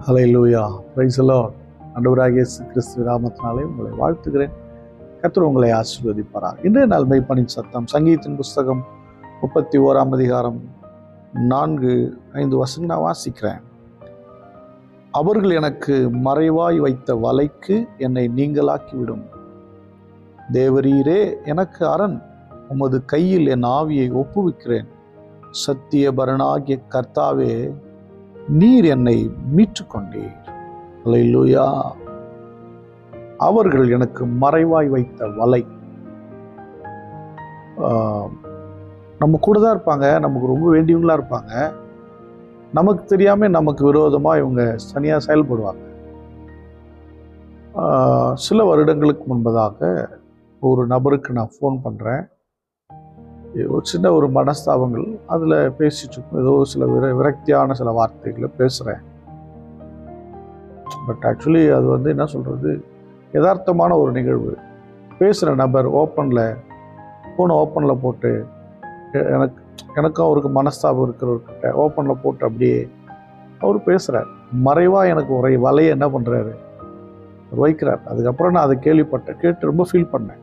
Hallelujah, praise the Lord. ஆண்டவராகிய இயேசு கிறிஸ்து நாமத்தினாலே உங்களை வாழ்த்துகிறேன். கர்த்தர் உங்களை ஆசீர்வதிப்பாராக. இன்றைய நாள் மெய்ப்பனின் சத்தம் சங்கீதத்தின் புஸ்தகம் 31ஆம் அதிகாரம் 4-5 வசனம் நான் வாசிக்கிறேன். அவர்கள் எனக்கு மறைவாய் வைத்த வலைக்கு என்னை நீங்களாக்கிவிடும். தேவரீரே எனக்கு அரண், உமது கையில் என் ஆவியை ஒப்புவிக்கிறேன். சத்தியபரனாகிய கர்த்தாவே, நீர் என்னை மீட்டு கொண்டீர். அல்லேலூயா. அவர்கள் எனக்கு மறைவாய் வைத்த வலை. நம்ம கூட தான் இருப்பாங்க, நமக்கு ரொம்ப வேண்டியவங்களா இருப்பாங்க. நமக்கு தெரியாம நமக்கு விரோதமாக இவங்க தனியாக செயல்படுவாங்க. சில வருடங்களுக்கு முன்பதாக ஒரு நபருக்கு நான் ஃபோன் பண்ணுறேன். ஒரு சின்ன ஒரு மனஸ்தாபங்கள், அதில் பேசிட்டு இருக்கும். ஏதோ சில விரக்தியான சில வார்த்தைகளை பேசுகிறேன். பட் ஆக்சுவலி அது என்ன சொல்கிறது, யதார்த்தமான ஒரு நிகழ்வு. பேசுகிற நபர் ஃபோனை ஓப்பனில் போட்டு எனக்கும் அவருக்கு மனஸ்தாபம் இருக்கிறவர்கிட்ட ஓப்பனில் போட்டு அப்படியே அவர் பேசுகிறார். மறைவாக எனக்கு ஒரு வலையை என்ன பண்ணுறாரு, வைக்கிறார். அதுக்கப்புறம் நான் அதை கேட்டு ரொம்ப ஃபீல் பண்ணேன்.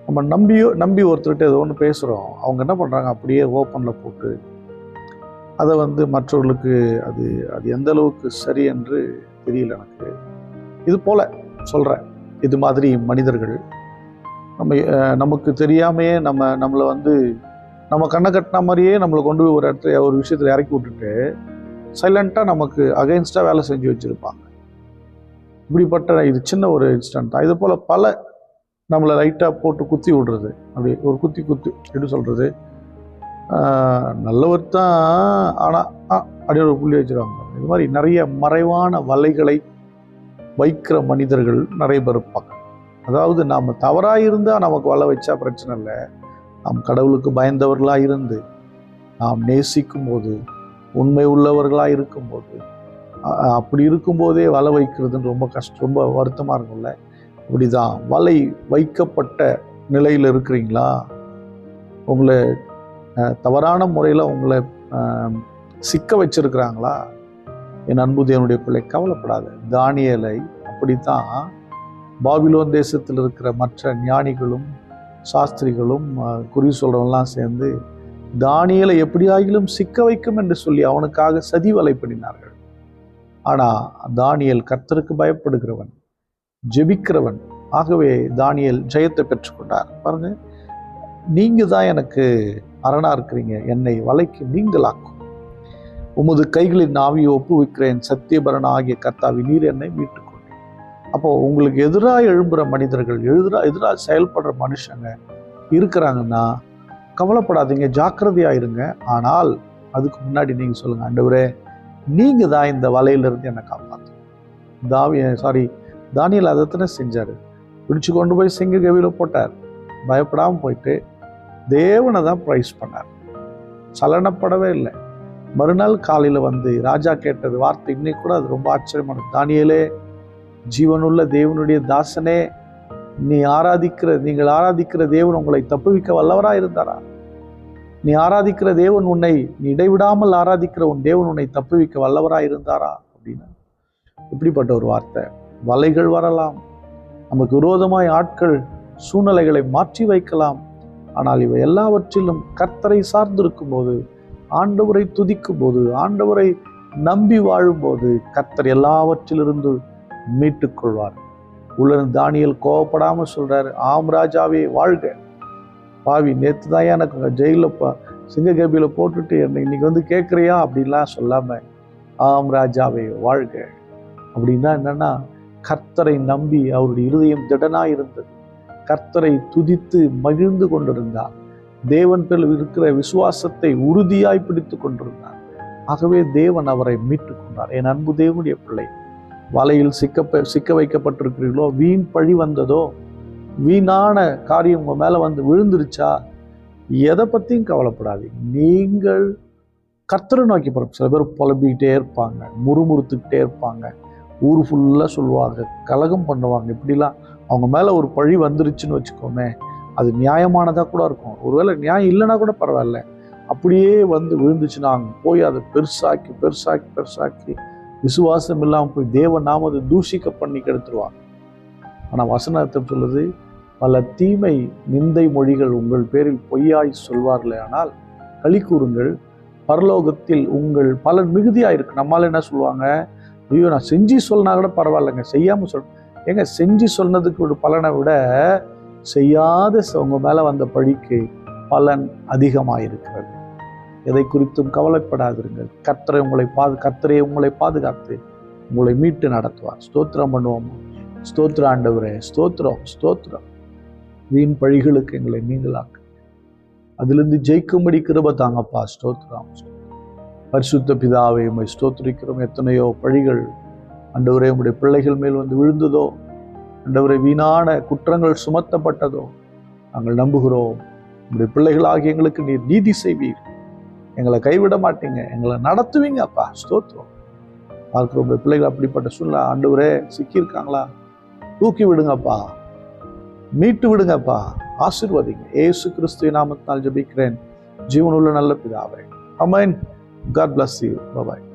நம்ம நம்பி ஒருத்தர்கிட்ட ஏதோ ஒன்று பேசுகிறோம், அவங்க என்ன பண்ணுறாங்க, அப்படியே ஓப்பனில் போட்டு அதை மற்றவர்களுக்கு அது எந்த அளவுக்கு சரி என்று தெரியல எனக்கு. இது போல் சொல்கிறேன், இது மாதிரி மனிதர்கள் நமக்கு தெரியாமையே நம்மளை நம்ம கண்ணை கட்டின மாதிரியே நம்மளை கொண்டு போய் ஒரு விஷயத்தில் இறக்கி விட்டுட்டு சைலண்ட்டாக நமக்கு அகைன்ஸ்டாக வேலை செஞ்சு வச்சுருப்பாங்க. இப்படிப்பட்ட இது சின்ன ஒரு இன்சிடென்ட் தான். இது போல் பல நம்மளை லைட்டாக போட்டு குத்தி விடுறது, அப்படி ஒரு குத்தி எப்படி சொல்கிறது, நல்லவர் தான் ஆனால் அப்படியே ஒரு புள்ளி வச்சுருவாங்க. இது மாதிரி நிறைய மறைவான வலைகளை வைக்கிற மனிதர்கள் நிறைய பேர் இருப்பாங்க. அதாவது நாம் தவறாக இருந்தால் நமக்கு வலை வச்சா பிரச்சனை இல்லை. நாம் கடவுளுக்கு பயந்தவர்களாக இருந்து நாம் நேசிக்கும் போது, உண்மை உள்ளவர்களாக இருக்கும்போது, அப்படி இருக்கும்போதே வலை வைக்கிறதுன்னு ரொம்ப கஷ்டம், ரொம்ப வருத்தமாக இருக்கும்ல. அப்படிதான் வலை வைக்கப்பட்ட நிலையில் இருக்கிறீங்களா? உங்களை தவறான முறையில் உங்களை சிக்க வச்சிருக்கிறாங்களா? என் அன்பு தேவனுடைய பிள்ளை, கவலைப்படாத. தானியேலை அப்படித்தான் பாபிலோன் தேசத்தில் இருக்கிற மற்ற ஞானிகளும் சாஸ்திரிகளும் குறி சொல்றவெல்லாம் சேர்ந்து தானியேலை எப்படியாகிலும் சிக்க வைக்கும் என்று சொல்லி அவனுக்காக சதி வலை பண்ணினார்கள். ஆனால் தானியேல் கர்த்தருக்கு பயப்படுகிறவன், ஜெபிக்கிறவன். ஆகவே தானியேல் ஜெயத்தை பெற்றுக்கொண்டார். பாருங்க, நீங்க தான் எனக்கு அரணா இருக்கிறீங்க, என்னை வலைக்கு நீங்களாக்கும். உமது கைகளின் ஆவியை ஒப்புவிக்கிறேன். சத்தியபரன் ஆகிய கர்த்தாவி, நீர் என்னை மீட்டுக்கொண்டேன். அப்போ உங்களுக்கு எதிராக எழும்புற மனிதர்கள், எதிராக செயல்படுற மனுஷங்க இருக்கிறாங்கன்னா கவலைப்படாதீங்க, ஜாக்கிரதையா இருங்க. ஆனால் அதுக்கு முன்னாடி நீங்க சொல்லுங்க, ஆண்டவரே நீங்க தான் இந்த வலையிலிருந்து என்னை காப்பாற்று. தானியேல் அதைத்தானே செஞ்சார். பிடிச்சு கொண்டு போய் சிங்க கவியில் போட்டார். பயப்படாமல் போயிட்டு தேவனை தான் ப்ரைஸ் பண்ணார், சலனப்படவே இல்லை. மறுநாள் காலையில் ராஜா கேட்டது வார்த்தை இன்னைக்கு கூட அது ரொம்ப ஆச்சரியமானது. தானியேலே, ஜீவனுள்ள தேவனுடைய தாசனே, நீங்கள் ஆராதிக்கிற தேவன் உங்களை தப்புவிக்க வல்லவராக இருந்தாரா? நீ ஆராதிக்கிற தேவன் நீ இடைவிடாமல் ஆராதிக்கிற உன் தேவன் உன்னை தப்புவிக்க வல்லவராக இருந்தாரா அப்படின்னு. இப்படிப்பட்ட ஒரு வார்த்தை. வலைகள் வரலாம், நமக்கு விரோதமாய் ஆட்கள் சூழ்நிலைகளை மாற்றி வைக்கலாம். ஆனால் இவை எல்லாவற்றிலும் கர்த்தரை சார்ந்திருக்கும் போது, ஆண்டவரை துதிக்கும் போது, ஆண்டவரை நம்பி வாழும்போது கர்த்தர் எல்லாவற்றிலிருந்து மீட்டுக் கொள்வார். தானியேல் கோவப்படாம சொல்றாரு, ஆம் ராஜாவே வாழ்க. பாவி, நேற்று தான் எனக்கு ஜெயிலில் சிங்க கேபியில போட்டுட்டு என்னை இன்னைக்கு கேட்குறியா அப்படின்லாம் சொல்லாம ஆம் ராஜாவே வாழ்க. அப்படின்னா என்னன்னா, கர்த்தரை நம்பி அவருடைய இருதயம் திடனா இருந்தது. கர்த்தரை துதித்து மகிழ்ந்து கொண்டிருந்தார். தேவன் பேர் இருக்கிற விசுவாசத்தை உறுதியாய் பிடித்து கொண்டிருந்தார். ஆகவே தேவன் அவரை மீட்டு கொண்டார். என் அன்பு தேவனுடைய பிள்ளை, வலையில் சிக்க வைக்கப்பட்டிருக்கிறீர்களோ, வீண் பழி வந்ததோ, வீணான காரியம் உங்க மேல விழுந்துருச்சா, எதை பத்தியும் கவலைப்படாதீங்க. நீங்கள் கர்த்தரை நோக்கி போற. சில பேர் புலம்பிக்கிட்டே இருப்பாங்க, முறுமுறுத்துக்கிட்டே இருப்பாங்க, ஊர் ஃபுல்லாக சொல்லுவாங்க, கலகம் பண்ணுவாங்க. இப்படிலாம் அவங்க மேலே ஒரு பழி வந்துருச்சுன்னு வச்சுக்கோமே, அது நியாயமானதாக கூட இருக்கும். ஒருவேளை நியாயம் இல்லைன்னா கூட பரவாயில்ல, அப்படியே விழுந்துச்சுன்னா அங்கே போய் அதை பெருசாக்கி விசுவாசம் இல்லாமல் போய் தேவ நாமத்தை தூஷிக்க பண்ணி கெடுத்துருவாங்க. ஆனால் வசனத்தை சொல்லுது, பல தீமை நிந்தை மொழிகள் உங்கள் பேரில் பொய்யாய் சொல்வார்களே, ஆனால் களி கூறுங்கள், பரலோகத்தில் உங்கள் பலன் மிகுதியாக இருக்கு. நம்மளால என்ன சொல்லுவாங்க, ஐயோ நான் செஞ்சு சொன்னா கூட பரவாயில்லைங்க, செய்யாமல் சொல். ஏங்க, செஞ்சு சொன்னதுக்கு ஒரு பலனை விட செய்யாத உங்க மேலே வந்த பழிக்கு பலன் அதிகமாக இருக்கிறது. எதை குறித்தும் கவலைப்படாதிருங்கள். கர்த்தரை உங்களை பாதுகாத்து உங்களை மீட்டு நடத்துவார். ஸ்தோத்திரம் பண்ணுவோம். ஸ்தோத்திர ஆண்டவரே, ஸ்தோத்திரம் ஸ்தோத்திரம். வீண் பழிகளுக்கு எங்களை நீங்களாக்கு, அதிலிருந்து ஜெயிக்கும்படி கிருபை தாங்கப்பா. ஸ்தோத்திரம். பரிசுத்த பிதாவே, உம்மை ஸ்தோத்திரிக்கிறோம். எத்தனையோ பழிகள் ஆண்டவரே உம்முடைய பிள்ளைகள் மேல் வந்து விழுந்ததோ, ஆண்டவரே வீணான குற்றங்கள் சுமத்தப்பட்டதோ, நாங்கள் நம்புகிறோம் உம்முடைய பிள்ளைகளாகிய எங்களுக்கு நீர் நீதி செய்வீர். எங்களை கைவிட மாட்டீங்க, எங்களை நடத்துவீங்க அப்பா. ஸ்தோத்திரம். பார்க்கிறோம் உங்களுடைய பிள்ளைகள் அப்படிப்பட்ட சூழ்நிலை ஆண்டவரே சிக்கியிருக்காங்களா, தூக்கி விடுங்கப்பா, மீட்டு விடுங்கப்பா, ஆசீர்வதிங்க. இயேசு கிறிஸ்துவின் நாமத்தினால் ஜெபிக்கிறேன் ஜீவனுள்ள நல்ல பிதாவே. ஆமென். God bless you. Bye bye.